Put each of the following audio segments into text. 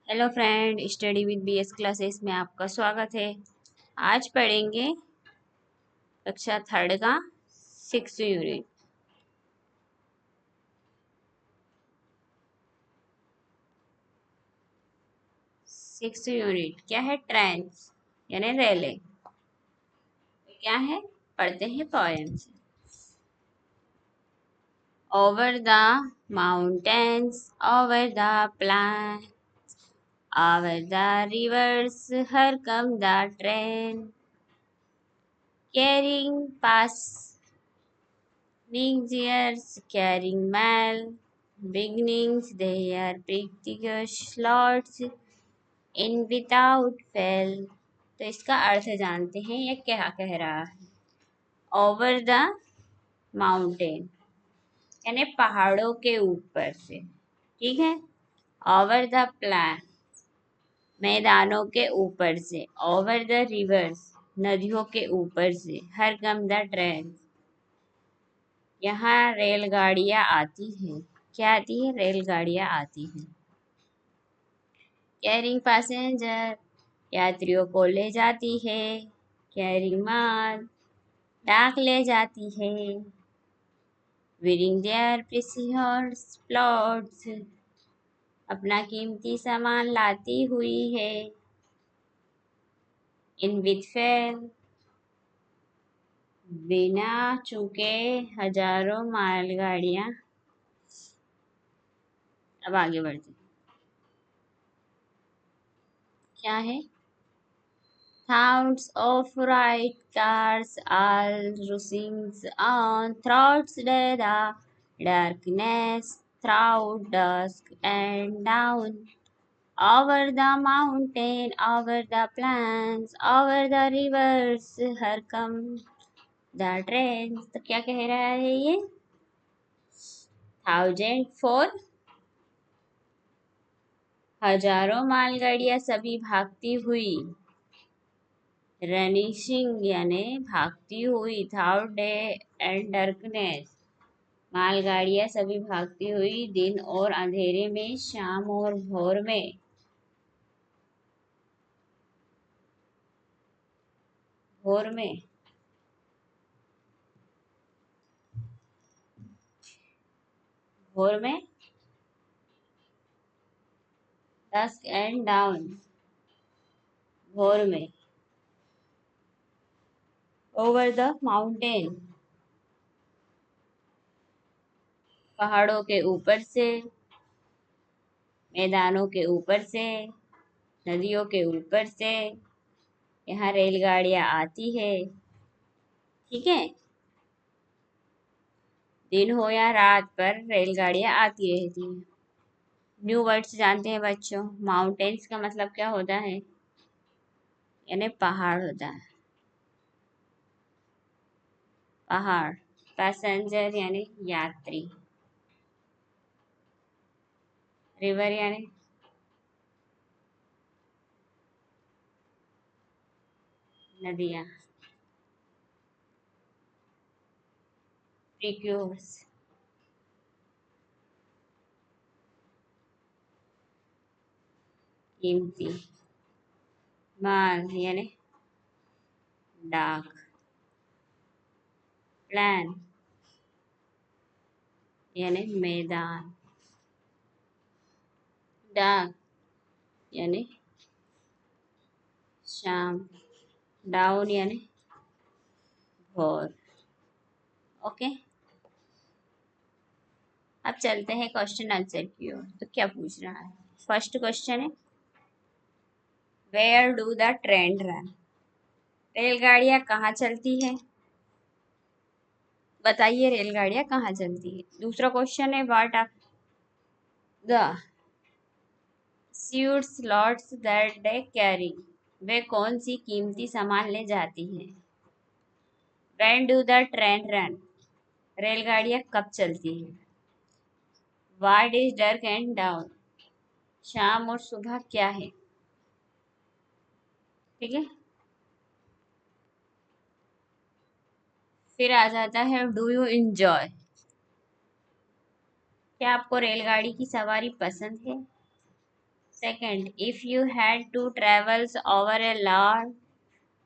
Hello friend, study with BS classes में आपका स्वागत है। आज पढ़ेंगे कक्षा थर्ड का 6th यूनिट। सिक्स यूनिट क्या है? ट्रेन्स यानी रेलें। क्या है? पढ़ते हैं poems. Over the mountains, over the plan, over the reverse, her come the train, carrying pass years, carrying mail, beginnings, they are practical slots in without fail। तो इसका अर्थ जानते हैं ये क्या कह रहा है। ओवर द माउंटेन यानी पहाड़ों के ऊपर से, ठीक है। ओवर द प्लान मैदानों के ऊपर से, ओवर द रिवर्स नदियों के ऊपर से, हर कम द ट्रेन यहाँ रेलगाड़ियाँ आती हैं। क्या आती है? रेलगाड़ियाँ आती हैं। कैरिंग पैसेंजर यात्रियों को ले जाती है। कैरिंग माल डाक ले जाती है। वीरिंग देयर प्रीशियस प्लॉट्स अपना कीमती सामान लाती हुई है। इन विथ फेल बिना चूके हजारों मालगाड़ियाँ। अब आगे बढ़ते हैं। क्या है? Thousands of right cars all rushing on through the darkness, through dusk and down, over the mountain, over the plains, over the rivers, here come the trains। तो क्या कह रहा है ये? 1004 हजारों मालगाड़ियां सभी भागती हुई। रनिशिंग यानी भागती हुई। थ्राउट डे एंड डार्कनेस मालगाड़ियां सभी भागती हुई दिन और अंधेरे में, शाम और भोर में। भोर में भोर में डस्क एंड डाउन भोर में। ओवर द माउंटेन पहाड़ों के ऊपर से, मैदानों के ऊपर से, नदियों के ऊपर से यहाँ रेलगाड़ियां आती है, ठीक है। दिन हो या रात पर रेलगाड़ियां आती रहती हैं। न्यू वर्ड्स जानते हैं बच्चों। माउंटेन्स का मतलब क्या होता है? यानी पहाड़ होता है। पहाड़। पैसेंजर यानी यात्री। रिवर यानी नदियाँ। प्रीक्यूर्स कीमती। माल यानी डाक। प्लान यानी मैदान। डाक यानी शाम। डाउन यानी भोर। ओके, अब चलते हैं क्वेश्चन आंसर की ओर। तो क्या पूछ रहा है? फर्स्ट क्वेश्चन है, where do the train run? रेलगाड़ियाँ कहाँ चलती है? बताइए रेलगाड़ियाँ कहाँ चलती है। दूसरा क्वेश्चन है, what are the sweets lots that they carry? वे कौन सी कीमती सामान ले जाती हैं? When do the train run? रेलगाड़ियाँ कब चलती हैं? What is dark and dawn? शाम और सुबह क्या है? ठीक है। फिर आ जाता है, डू यू इंजॉय? क्या आपको रेलगाड़ी की सवारी पसंद है? Second, if you had to travel over a long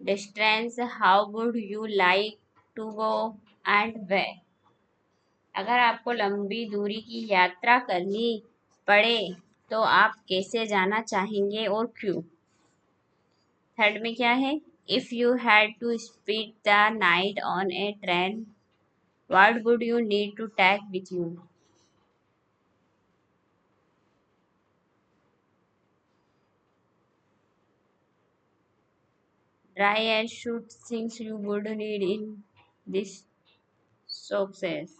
distance, how would you like to go and where? अगर आपको लंबी दूरी की यात्रा करनी पड़े तो आप कैसे जाना चाहेंगे और क्यों? थर्ड में क्या है? If you had to spend the night on a train, what would you need to take with you? Try and shoot things you would need in this success.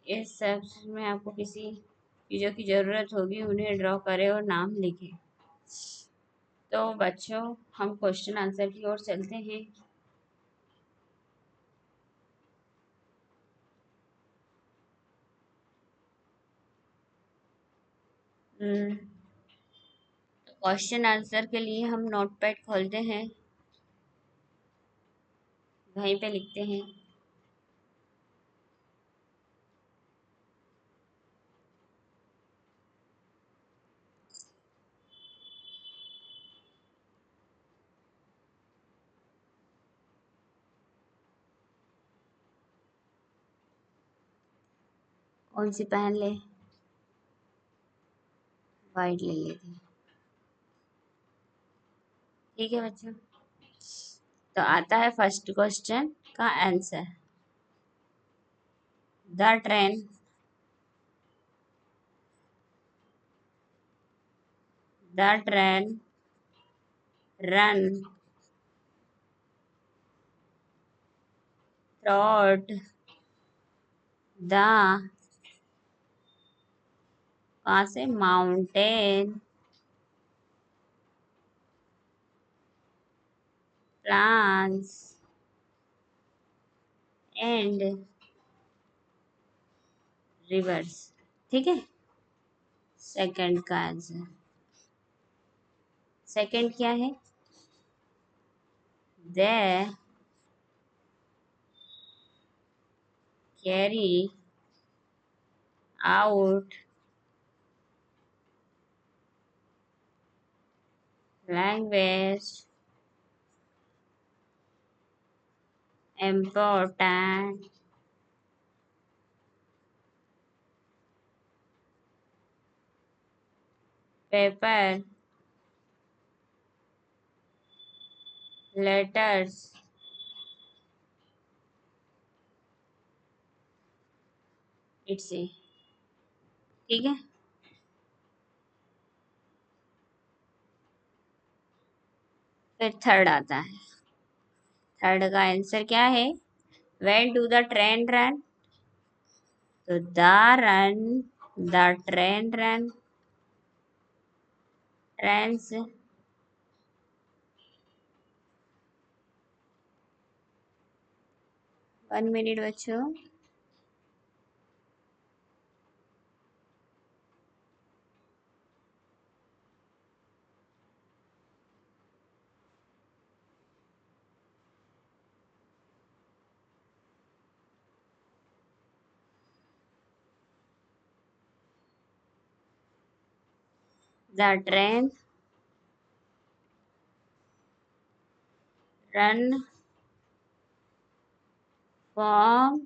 इस सब में आपको किसी चीज़ों की ज़रूरत होगी, उन्हें ड्रॉ करें और नाम लिखें। तो बच्चों, हम क्वेश्चन आंसर की ओर चलते हैं। क्वेश्चन आंसर के लिए हम नोटपैड खोलते हैं, वहीं पे लिखते हैं। कौन सी पेन ले? वाइट ले लेते हैं। ठीक है बच्चों, तो आता है फर्स्ट क्वेश्चन का answer. The train run throughout the, कहाँ से? Mountain plants and reverse. ठीक है, सेकंड का आंसर। सेकंड क्या है? They carry out language important paper letters it's. ठीक है, फिर थर्ड आता है। थर्ड का आंसर क्या है? When do the train run? तो the train run trains 1 minute बच्चों। The train run from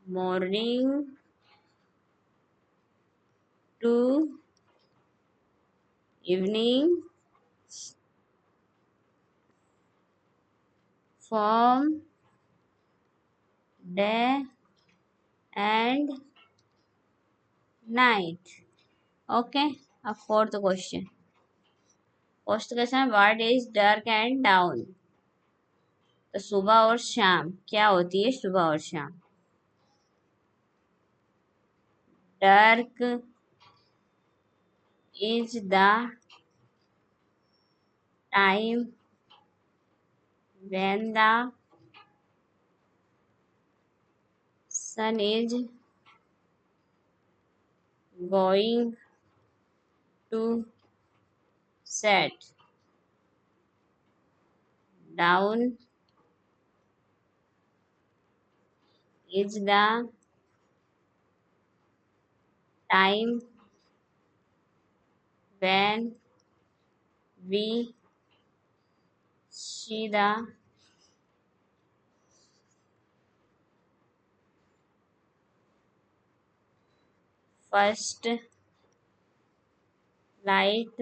morning to evening from day and night. Okay, अब fourth question. First question, what is dark and dawn? तो सुबह और शाम क्या होती है? सुबह और शाम। Dark is the time when the sun is going to set. Down is the time when we see the first light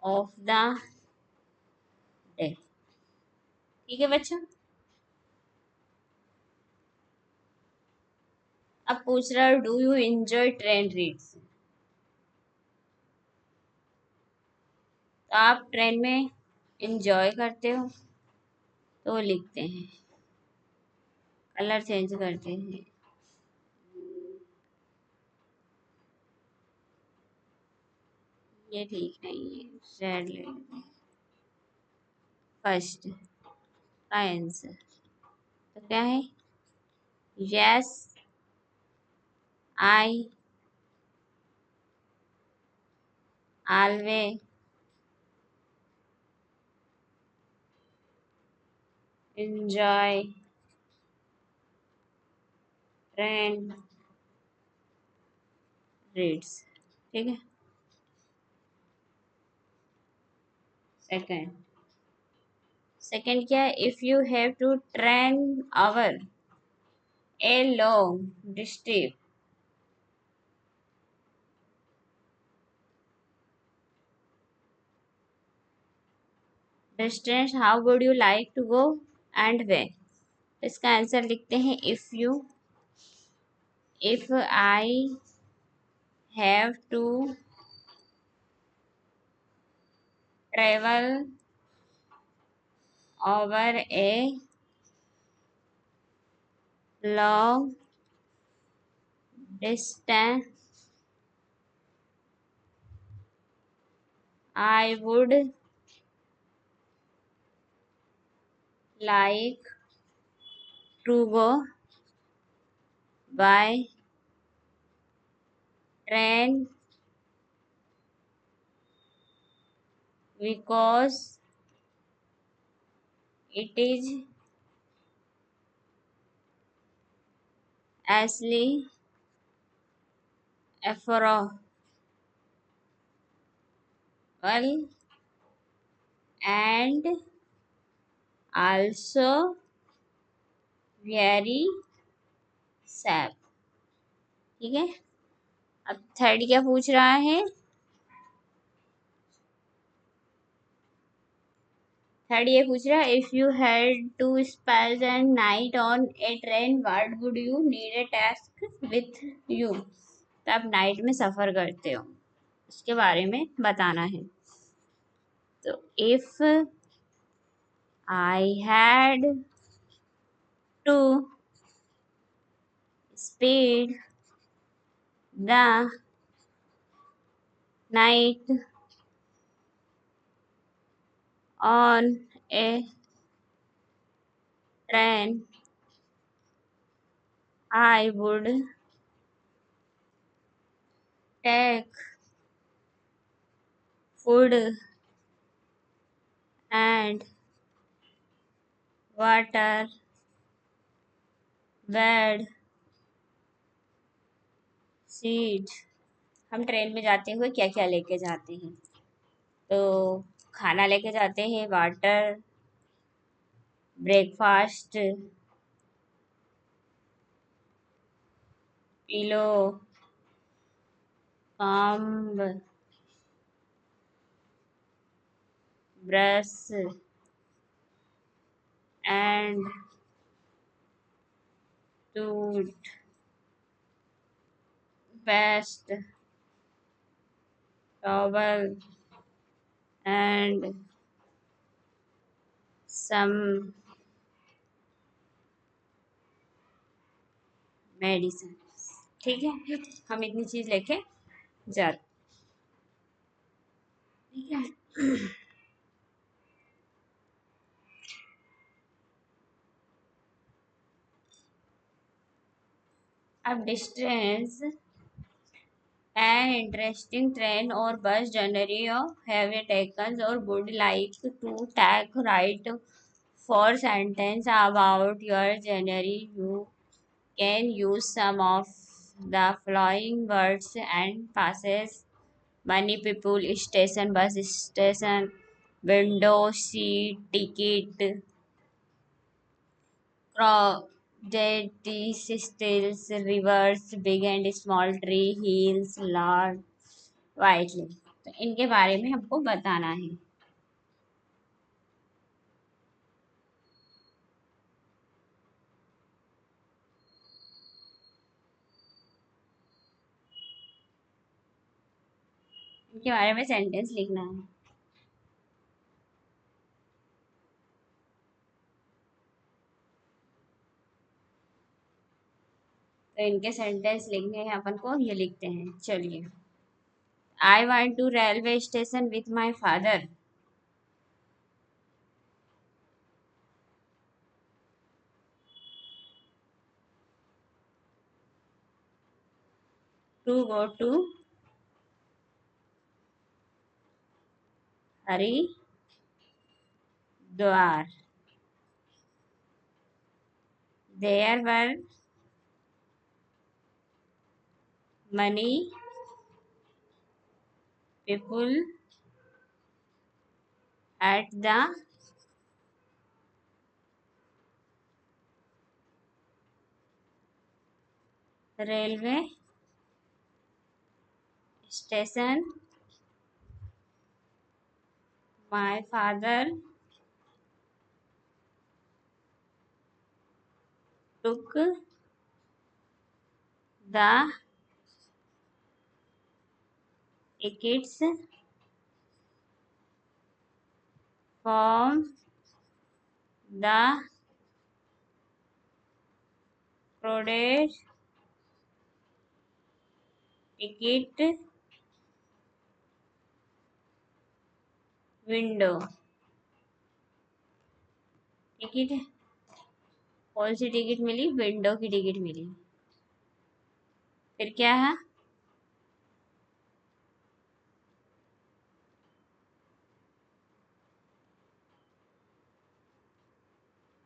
of the day। ठीक है बच्चों। अब पूछ रहा है do you enjoy train reads. तो आप ट्रेन में एंजॉय करते हो तो लिखते हैं, कलर चेंज करते हैं। ये ठीक नहीं है, रेड ले लेते हैं फर्स्ट का आंसर। तो क्या है? Yes I always enjoy train reads. ठीक है। सेकंड, सेकंड क्या है? If you have to train over a long distance how would you like to go and why. इसका आंसर लिखते हैं if I have to travel over a long distance I would like to go by train because it is easily affordable and also very safe। ठीक है। अब third क्या पूछ रहा है? थर्ड ये पूछ रहा है if you had to spend an night on a train what would you need a task with you. तो आप नाइट में सफर करते हो, उसके बारे में बताना है। तो if I had to spend the night on a train, I would take food and water, bed, seat। हम ट्रेन में जाते हुए क्या क्या लेके जाते हैं? तो खाना लेके जाते हैं, water, breakfast, pillow, comb, brush and toothpaste, towel and some medicine. ठीक है। हम इतनी चीज लेके जाते। ठीक है। अब डिस्टेंस एन इंटरेस्टिंग ट्रेन और bus journey have you taken or would like to take right for sentence about your journey you can use some of the following words and passes many people, station, bus station, window seat, ticket, crowded stills, rivers, big and small tree, hills, large, white lake। तो इनके बारे में हमको बताना है। इनके बारे में सेंटेंस लिखना है। तो इनके सेंटेंस लिखने हैं अपन को, ये लिखते हैं, चलिए। I want to railway station with my father to go to Haridwar. There were many people at the railway station. My father took the tickets from the crowded ticket window. Ticket कौन सी ticket मिली? Window की ticket मिली। फिर क्या है?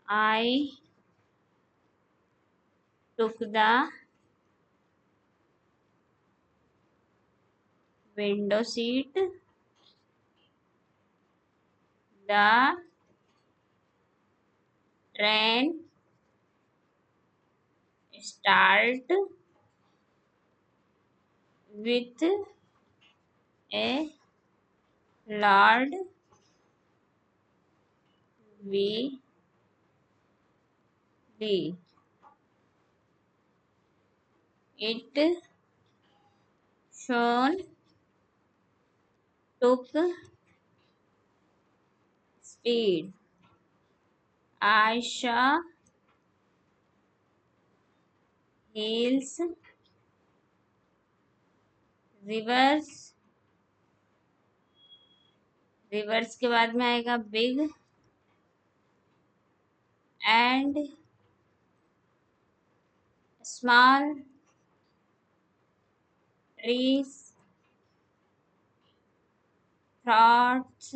I took the window seat the train start with a loud we D it soon took speed. I saw hills rivers. Rivers के बाद में आएगा big and small trees थ्रॉट्स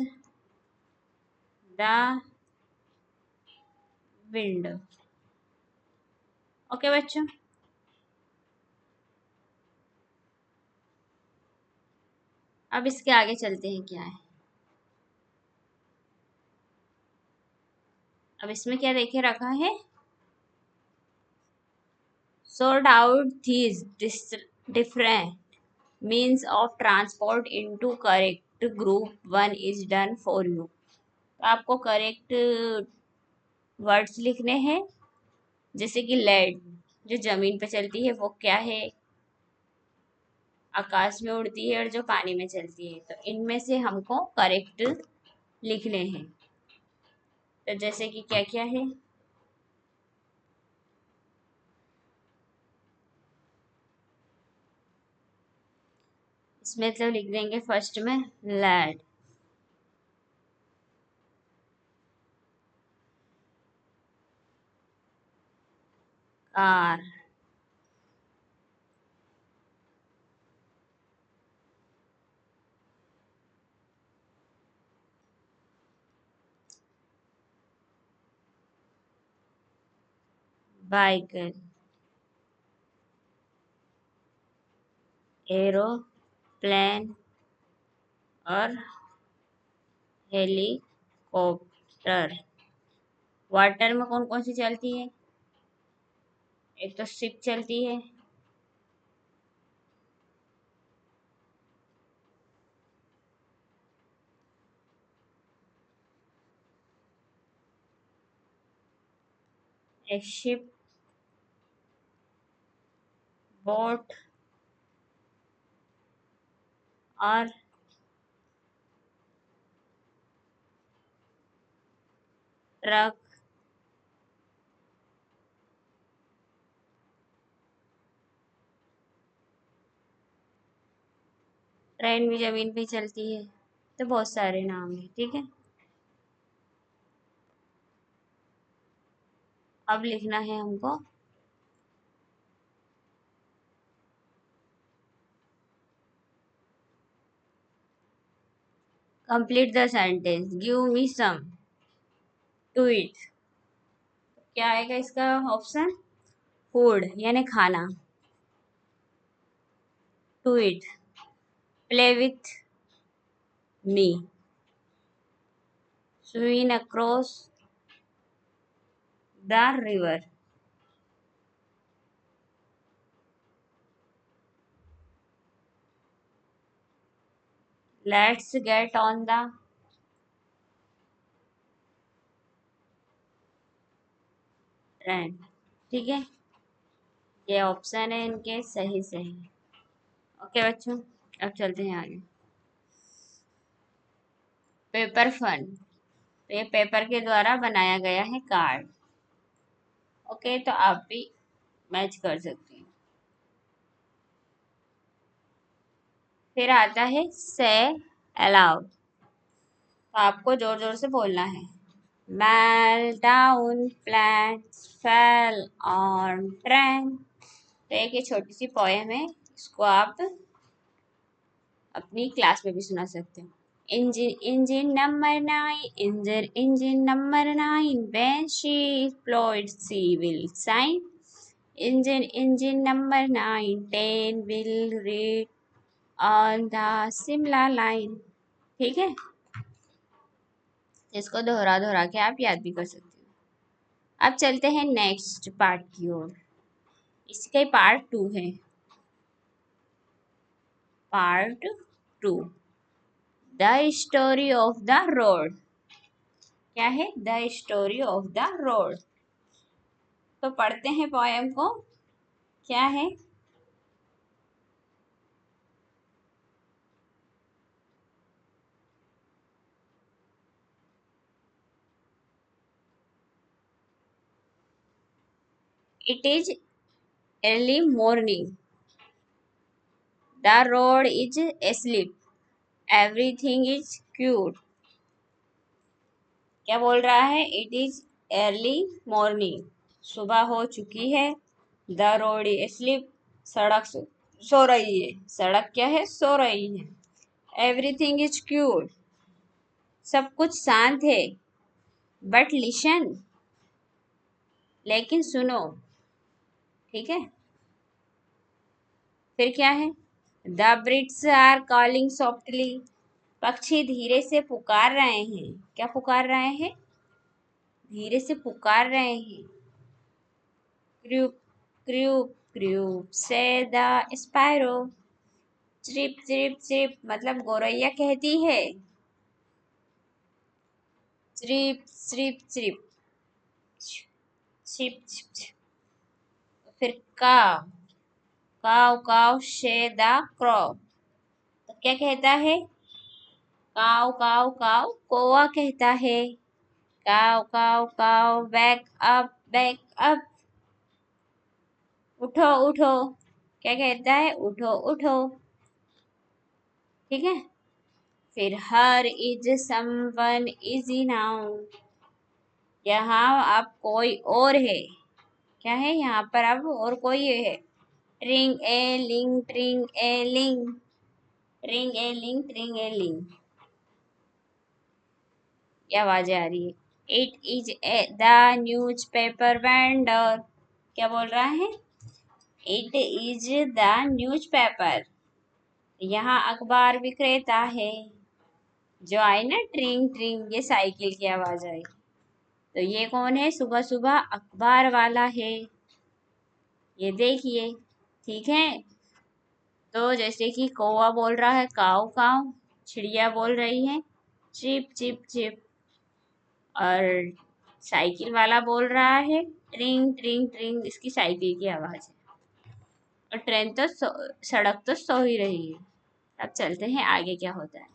the window. Okay बच्चों, अब इसके आगे चलते हैं क्या है। अब इसमें क्या देखे रखा है? sort out these different means of transport into correct group, one is done for you। तो आपको करेक्ट वर्ड्स लिखने हैं, जैसे कि लैंड जो जमीन पे चलती है वो क्या है, आकाश में उड़ती है, और जो पानी में चलती है। तो इनमें से हमको करेक्ट लिखने हैं। तो जैसे कि क्या क्या है, इसमें तो लिख देंगे फर्स्ट में लैड, कार, बाइकर, एरोप्लेन, और हेलीकॉप्टर। वाटर में कौन कौन सी चलती है? एक तो शिप चलती है, एक शिप, बोट और ट्रक। ट्रेन भी जमीन पे चलती है। तो बहुत सारे नाम है, ठीक है। अब लिखना है हमको complete the sentence, give me some to eat. क्या आएगा इसका ऑप्शन? फूड यानी खाना, to eat, play with me, swim across the river, let's get on the train. ठीक है, ये ऑप्शन है इनके सही सही। ओके बच्चों, अब चलते हैं आगे। पेपर फन, तो ये पेपर के द्वारा बनाया गया है कार्ड। ओके, तो आप भी मैच कर सकते हैं। फिर आता है से अलाउड, तो आपको जोर जोर से बोलना है। Meltdown plates fell on train. तो एक ये छोटी सी पोएम है, इसको आप अपनी क्लास में भी सुना सकते हो। Engine number 9, engine number 9, when she deployed she will sign. Engine number 9, 10 will read on the Simla line. ठीक है, इसको दोहरा दोहरा के आप याद भी कर सकते हो। अब चलते हैं नेक्स्ट पार्ट की ओर। इसका पार्ट 2 है। Part 2, the story of the road. क्या है? The story of the road. तो पढ़ते हैं पोएम को। क्या है? It is early morning. The road is asleep. Everything is cute. क्या बोल रहा है? It is early morning. सुबह हो चुकी है। The road is asleep. सड़क सो रही है। सड़क क्या है? सो रही है। Everything is cute. सब कुछ शांत है। But listen. लेकिन सुनो। ठीक है, फिर क्या है? The birds are calling softly. पक्षी धीरे से पुकार रहे हैं। क्या पुकार रहे हैं? धीरे से पुकार रहे हैं। क्रूप क्रूप क्रूप से द स्पायरो। चिप चिप चिप मतलब गौरैया कहती है। Chip chip chip chip chip. फिर काव काव से द क्रॉ। तो क्या कहता है? काव काव काव कौवा कहता है। काव काव काव बैक बैक अप। उठो उठो। क्या कहता है? उठो उठो। ठीक है, फिर हर इज समवन इजी नाउ। यहाँ अब कोई और है। क्या है? यहाँ पर अब और कोई है। ट्रिंग ए लिंग ट्रिंग ए लिंग, ट्रिंग ए लिंग ट्रिंग ए लिंग। क्या आवाजें आ रही है? It is a the news paper vendor. क्या बोल रहा है? It is the news paper. यहाँ अखबार विक्रेता है। जो आई ना ट्रिंग ट्रिंग, ये साइकिल की आवाज आई। तो ये कौन है? सुबह सुबह अखबार वाला है, ये देखिए। ठीक है, तो जैसे कि कौवा बोल रहा है काव काव, चिड़िया बोल रही है चिप चिप चिप, और साइकिल वाला बोल रहा है ट्रिंग ट्रिंग ट्रिंग, इसकी साइकिल की आवाज है। और ट्रेन तो सड़क तो सो ही रही है। अब चलते हैं आगे क्या होता है।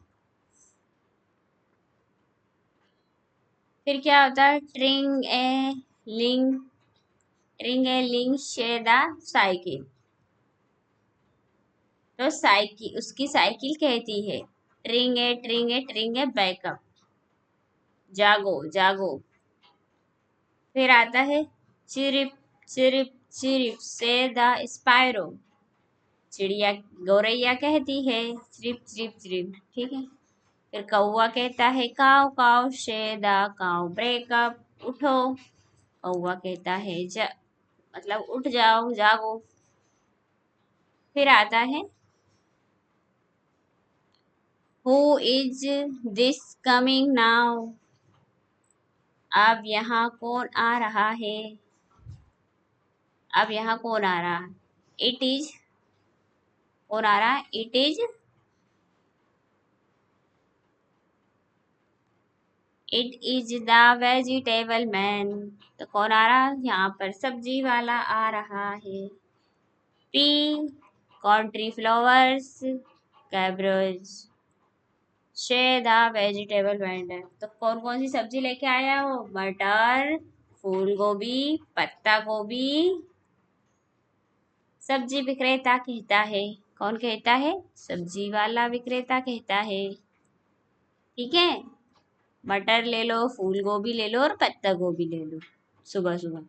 फिर क्या होता है? लिंग ट्रिंग ए लिंग शेयर द साइकिल। तो साइकिल, उसकी साइकिल कहती है ट्रिंग ए बैकअप, जागो जागो। फिर आता है चिरिप चिरिप चिरिप से द स्पायरो, चिड़िया गौरैया कहती है चिरिप चिरिप चिरिप। ठीक है, फिर कौवा कहता है काव काव से द काव ब्रेकअप, उठो। कौवा कहता है मतलब उठ जाओ जागो। फिर आता है who is this coming now, अब यहाँ कौन आ रहा है? अब यहाँ कौन आ रहा है? इट इज, कौन आ रहा है? It is the vegetable man. तो कौन आ रहा है यहाँ पर? सब्जी वाला आ रहा है। पी कंट्री फ्लावर्स कैबरेज शे द वेजिटेबल वेंडर। तो कौन कौन सी सब्जी लेके आया हो? मटर, फूल गोभी, पत्ता गोभी। सब्जी विक्रेता कहता है। कौन कहता है? सब्जी वाला विक्रेता कहता है। ठीक है, मटर ले लो, फूल गोभी ले लो और पत्ता गोभी ले लो सुबह सुबह।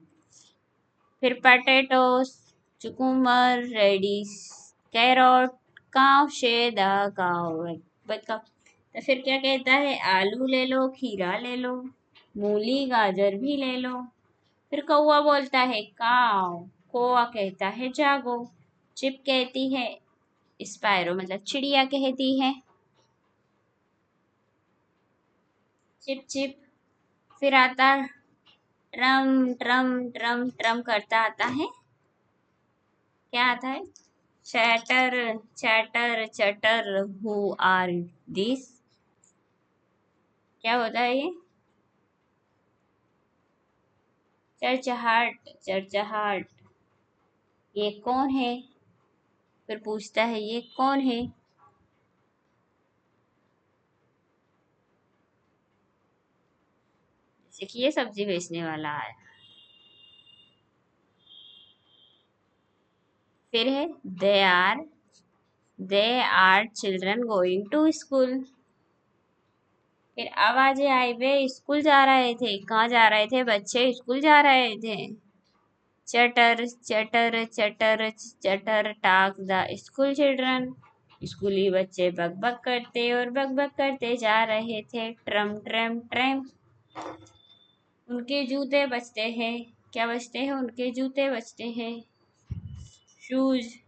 फिर पटेटोस, cucumber, रेडिश, कैरोट, काव शेदा काव बका। तो फिर क्या कहता है? आलू ले लो, खीरा ले लो, मूली गाजर भी ले लो। फिर कौवा बोलता है काव, कौवा कहता है जागो, चिप कहती है स्पायरो मतलब चिड़िया कहती है चिप चिप। फिर आता ट्रम ट्रम ट्रम ट्रम करता आता है। क्या आता है? चैटर चैटर चटर हु आर दिस। क्या होता है ये? चरचहाट चरचहाट, ये कौन है? फिर पूछता है ये कौन है? जैसे कि ये सब्जी बेचने वाला है। फिर है they are children going to school. फिर आवाजें आई, वे स्कूल जा रहे थे। कहाँ जा रहे थे? बच्चे स्कूल जा रहे थे। चटर चटर चटर चटर टाक द स्कूल चिल्ड्रन, स्कूली बच्चे बक बक करते और बक बक करते जा रहे थे। ट्रम ट्रम ट्रम, उनके जूते बजते हैं। क्या बजते हैं? उनके जूते बजते हैं। Shoes,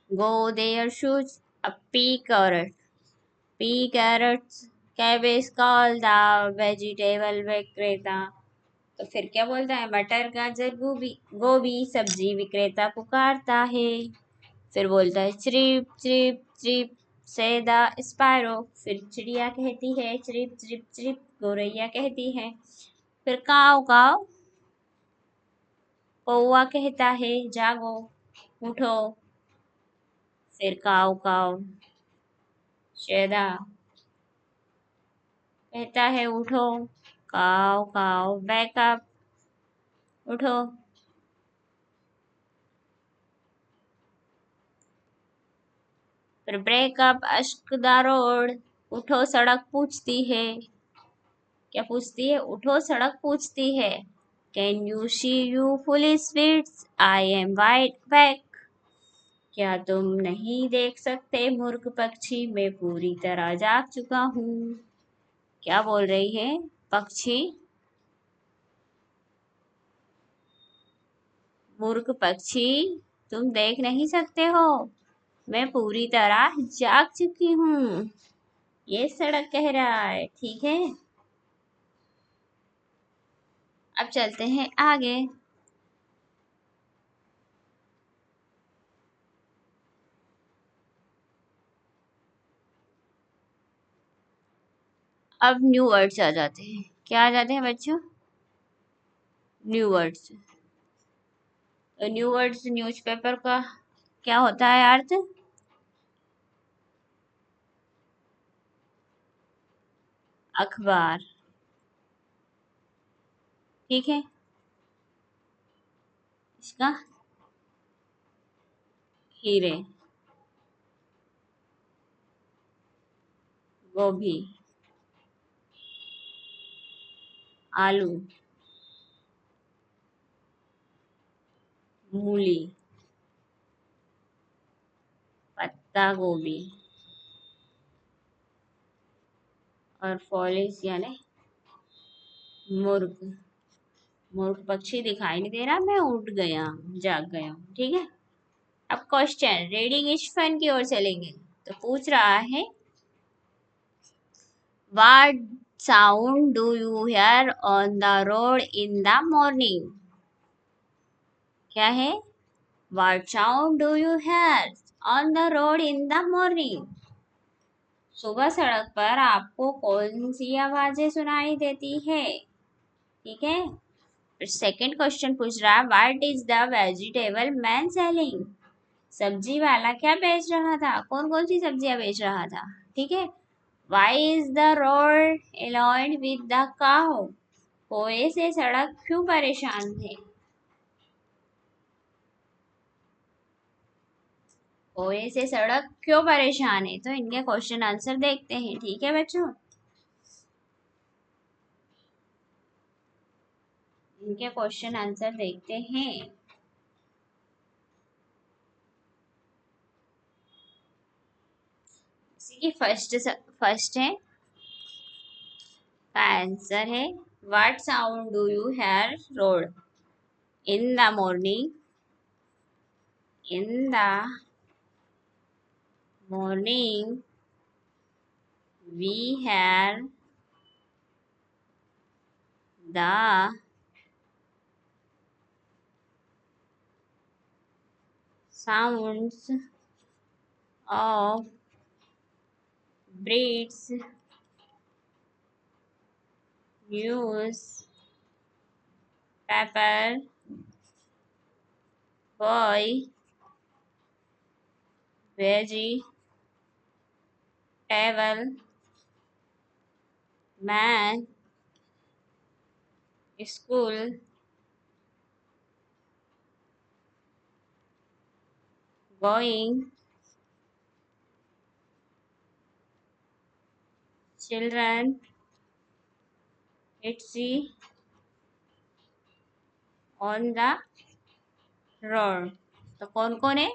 go their shoes a pea carrot, pea carrots cabbage call the vegetable विक्रेता। तो फिर क्या बोलता है? मटर गाजर गोभी गोभी सब्जी विक्रेता पुकारता है। फिर बोलता है चिरिप चिरिप चिरिप से द स्पायरो, फिर चिड़िया कहती है चिरिप चिरिप चिरिप, गौरैया कहती है। फिर काव काव, कौवा कहता है जागो उठो। फिर काव काव शेदा कहता है उठो। काव काव बैकअप, उठो। फिर ब्रेकअप अश्क द रोड, उठो सड़क पूछती है। क्या पूछती है? उठो सड़क पूछती है। Can you see you fully sweets I am white back, क्या तुम नहीं देख सकते मूर्ख पक्षी, मैं पूरी तरह जाग चुका हूँ। क्या बोल रही है पक्षी? मूर्ख पक्षी, तुम देख नहीं सकते हो, मैं पूरी तरह जाग चुकी हूँ। ये सड़क कह रहा है, ठीक है। अब चलते हैं आगे। अब न्यू वर्ड्स आ जाते हैं। क्या आ जाते हैं बच्चों? New words. तो न्यू वर्ड्स न्यूज़पेपर का क्या होता है अर्थ? अखबार, ठीक है। इसका खीरे, गोभी, आलू, मूली, पत्ता गोभी और फॉलिस यानी मुर्ग। मुर्ग पक्षी दिखाई नहीं दे रहा, मैं उठ गया, जाग गया हूँ, ठीक है। अब क्वेश्चन रीडिंग इज फन की ओर चलेंगे। तो पूछ रहा है, what sound do you here on the road in the morning? क्या है? What sound do you here on the road in the morning? सुबह सड़क पर आपको कौन सी आवाजें सुनाई देती है? ठीक है। फिर सेकंड क्वेश्चन पूछ रहा है, what is the vegetable man selling? सब्जी वाला क्या बेच रहा था? कौन कौन सी सब्जियां बेच रहा था? ठीक है। Why is the road aligned with the cow? कोए से सड़क क्यों परेशान थे? कोए से सड़क क्यों परेशान है? तो इनके क्वेश्चन आंसर देखते हैं, ठीक है बच्चों। इनके क्वेश्चन आंसर देखते हैं। इसी की फर्स्ट है का आंसर है, what sound do you hear road in the morning? In the morning we hear the sounds of birds, news, paper, boy, vegetable, man, school, going, children, itsy on the road। तो कौन कौन है?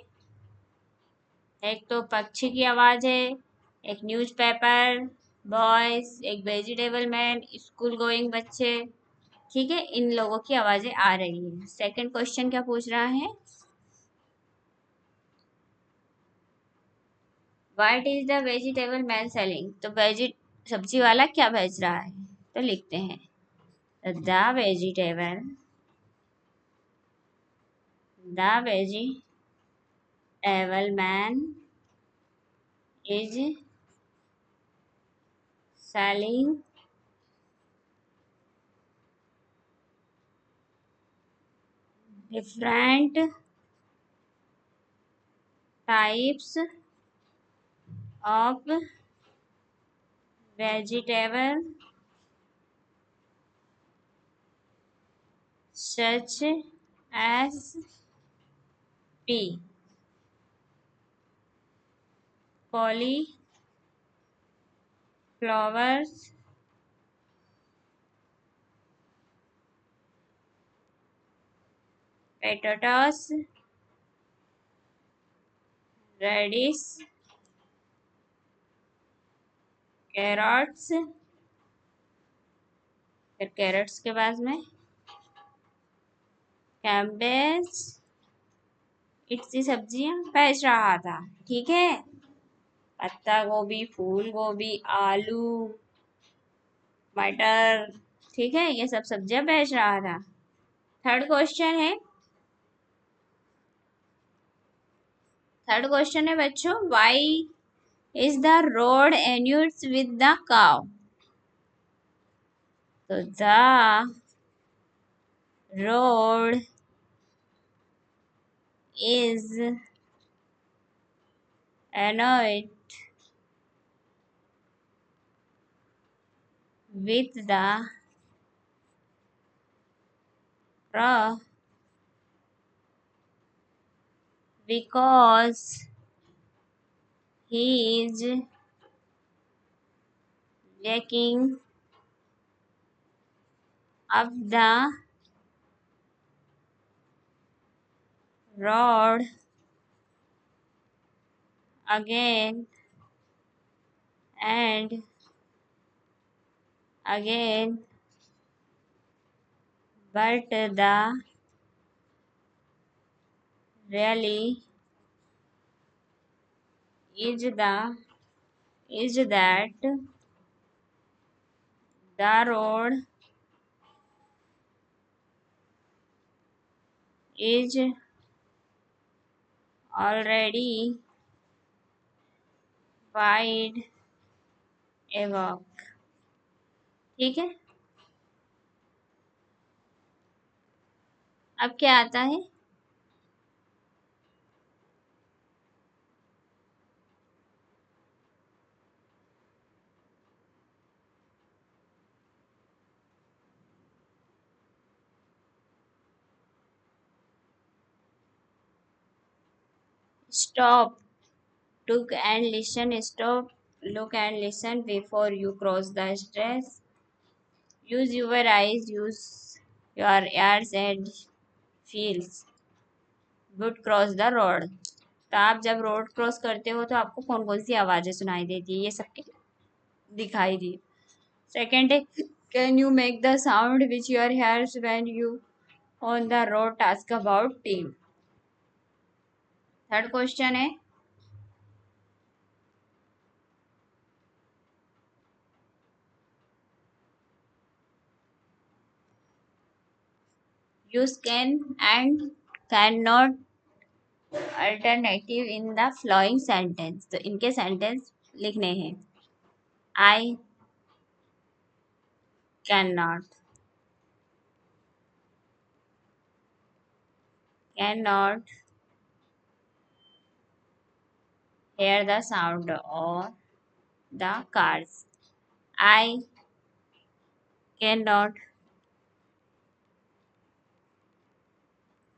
एक तो पक्षी की आवाज है, एक न्यूज़पेपर, बॉयज, एक वेजिटेबल मैन, स्कूल गोइंग बच्चे, ठीक है। इन लोगों की आवाजें आ रही है। सेकंड क्वेश्चन क्या पूछ रहा है, what is the vegetable man selling? तो सब्जी वाला क्या बेच रहा है? तो लिखते हैं, the vegetable man is selling different types of vegetable such as pea cauliflowers, potatoes, radish, carrots, फिर कैरट्स के बाद में कैम्बेज, इतनी सब्जियां बेच रहा था, ठीक है। पत्ता गोभी, फूल गोभी, आलू, मटर। ठीक है, ये सब सब्जियां बेच रहा था। थर्ड क्वेश्चन है बच्चों, why is the road annoyed with the cow? तो the road is annoyed with the crow because he is backing up the road again and again, but the really is that the road is already wide awake। ठीक है, अब क्या आता है? Stop, look and listen, stop, look and listen before you cross the stress. Use your eyes, use your ears and feels good cross the road। तो आप जब road cross करते हो तो आपको कौन कौन सी आवाजें सुनाई देती है, ये सब दिखाई दी। सेकेंड है, can you make the sound which your hears when you on the road, task about team. Third question है, use can and can not alternative in the following sentence. तो इनके सेंटेंस लिखने हैं। I can not hear the sound और the cars. I can not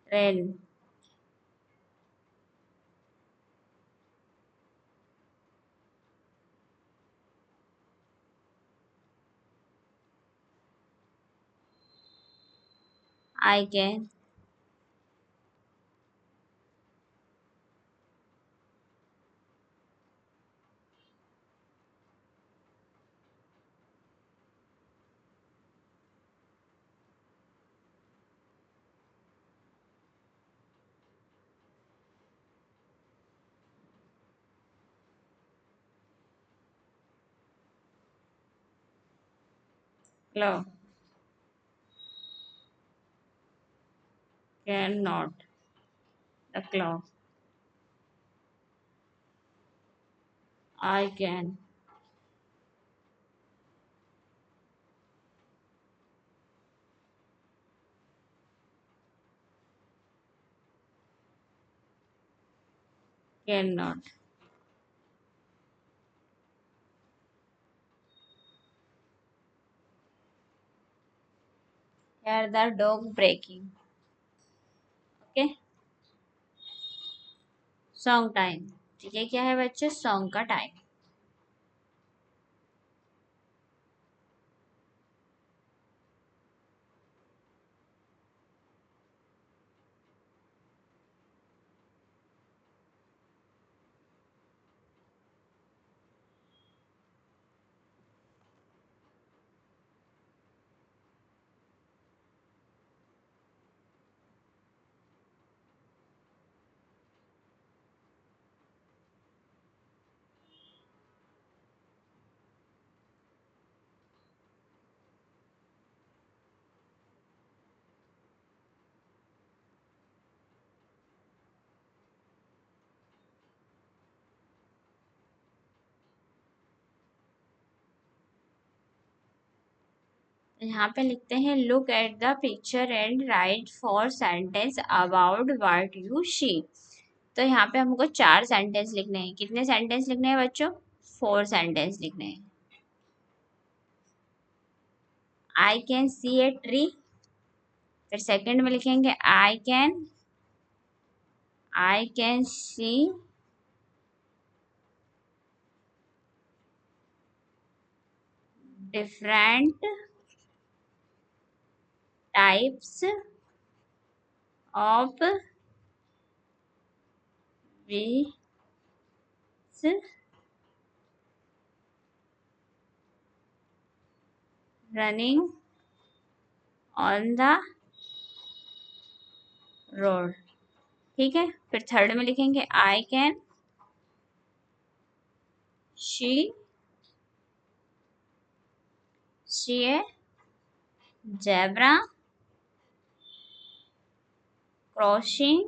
train. I can close can not the close. I can not hear the dog barking. Okay, song time. ठीक है, क्या है बच्चे? सॉन्ग का time. यहाँ पे लिखते हैं look at the picture and write 4 sentence about what you see. तो यहाँ पे हमको 4 सेंटेंस लिखने हैं। कितने सेंटेंस लिखने हैं बच्चों? 4 सेंटेंस लिखने हैं। I can see a tree. फिर सेकंड में लिखेंगे I can see different types of बीज रनिंग ऑन द रोड। ठीक है। फिर थर्ड में लिखेंगे I can she A zebra crossing.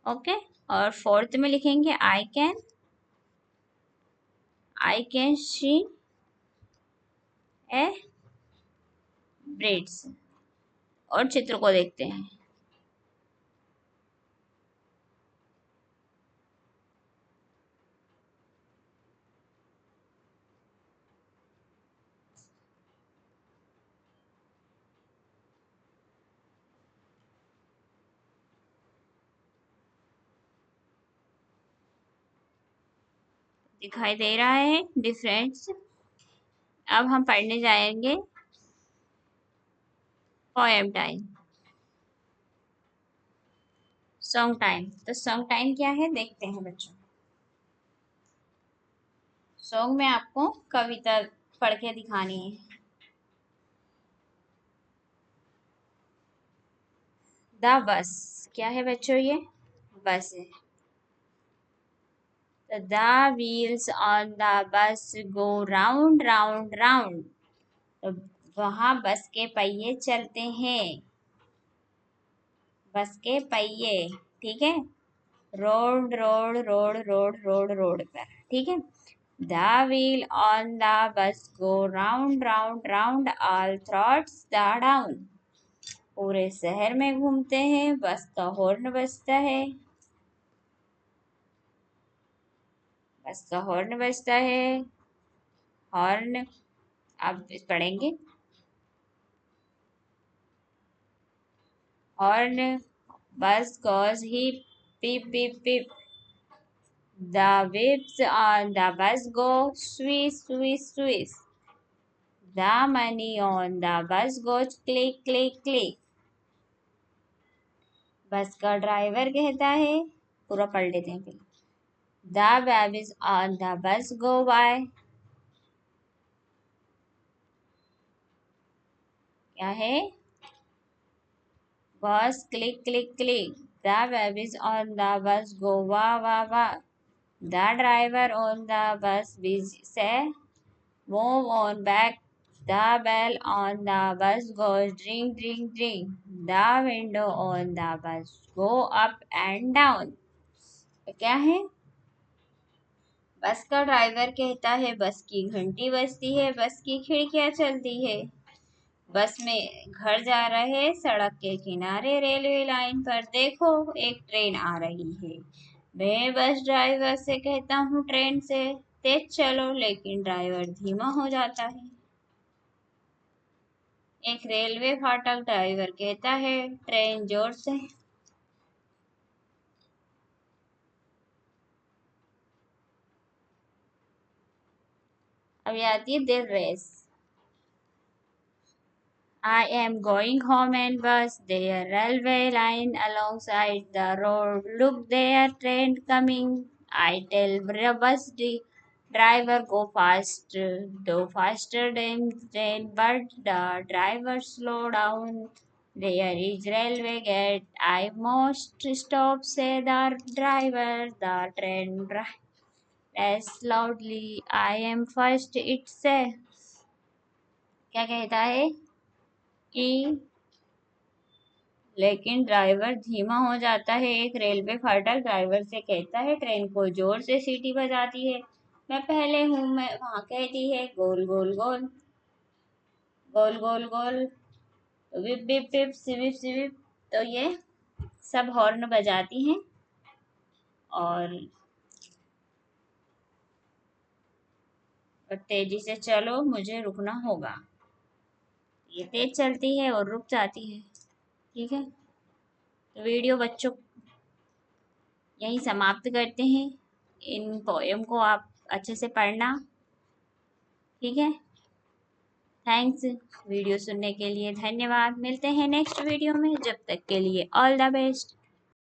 Okay. और फोर्थ में लिखेंगे I can see A breeds. और चित्र को देखते हैं। दिखाई दे रहा है डिफरेंस। अब हम पढ़ने जाएंगे पोएम टाइम, सॉन्ग टाइम। तो सॉन्ग टाइम क्या है देखते हैं बच्चों। सॉन्ग में आपको कविता पढ़ के दिखानी है। द बस क्या है बच्चों? ये बस है। तो the wheels on the bus go round round round. तो वहाँ बस के पहिए चलते हैं। बस के पहिए। ठीक है। Road road road road road road पर। ठीक है। The wheel on the bus go round round round all थ्रॉट्स the down. पूरे शहर में घूमते हैं, बस का हॉर्न बजता है। बस का हॉर्न बजता है। हॉर्न अब पढ़ेंगे। हॉर्न बस goes he beep beep beep. The whips on the bus go swish swish swish. The money on the bus goes click click click. बस का ड्राइवर कहता है, पूरा पढ़ लेते हैं पहले। The babies on the bus go by. क्या है? Bus click click click. The babies on the bus go wah wah wah. The driver on the bus say move on back. The bell on the bus goes ring ring ring. The window on the bus go up and down. तो क्या है? बस का driver कहता है बस की घंटी बजती है, बस की खिड़कियां चलती है। बस में घर जा रहे सड़क के किनारे रेलवे लाइन पर देखो एक ट्रेन आ रही है। मैं बस ड्राइवर से कहता हूँ ट्रेन से तेज चलो, लेकिन ड्राइवर धीमा हो जाता है। एक रेलवे फाटक ड्राइवर कहता है ट्रेन जोर से। अब आती है दिल race. I am going home and bus. There railway line alongside the road. Look there, train coming. I tell the driver go fast, go faster than train, but the driver slow down. There is railway gate. I must stop, say the driver. The train drives loudly. I am first. It say क्या कहता है कि लेकिन driver धीमा हो जाता है। एक रेलवे फाटक ड्राइवर से कहता है ट्रेन को जोर से सीटी बजाती है। मैं पहले हूँ, मैं वहाँ कहती है गोल गोल गोल। गोल गोल गोल, विप विप विप सिविप सिविप। तो ये सब हॉर्न बजाती हैं और तेजी से चलो, मुझे रुकना होगा। ये तेज चलती है और रुक जाती है। ठीक है, तो वीडियो बच्चों यहीं समाप्त करते हैं। इन पोएम को आप अच्छे से पढ़ना। ठीक है, थैंक्स वीडियो सुनने के लिए, धन्यवाद। मिलते हैं नेक्स्ट वीडियो में, जब तक के लिए ऑल द बेस्ट।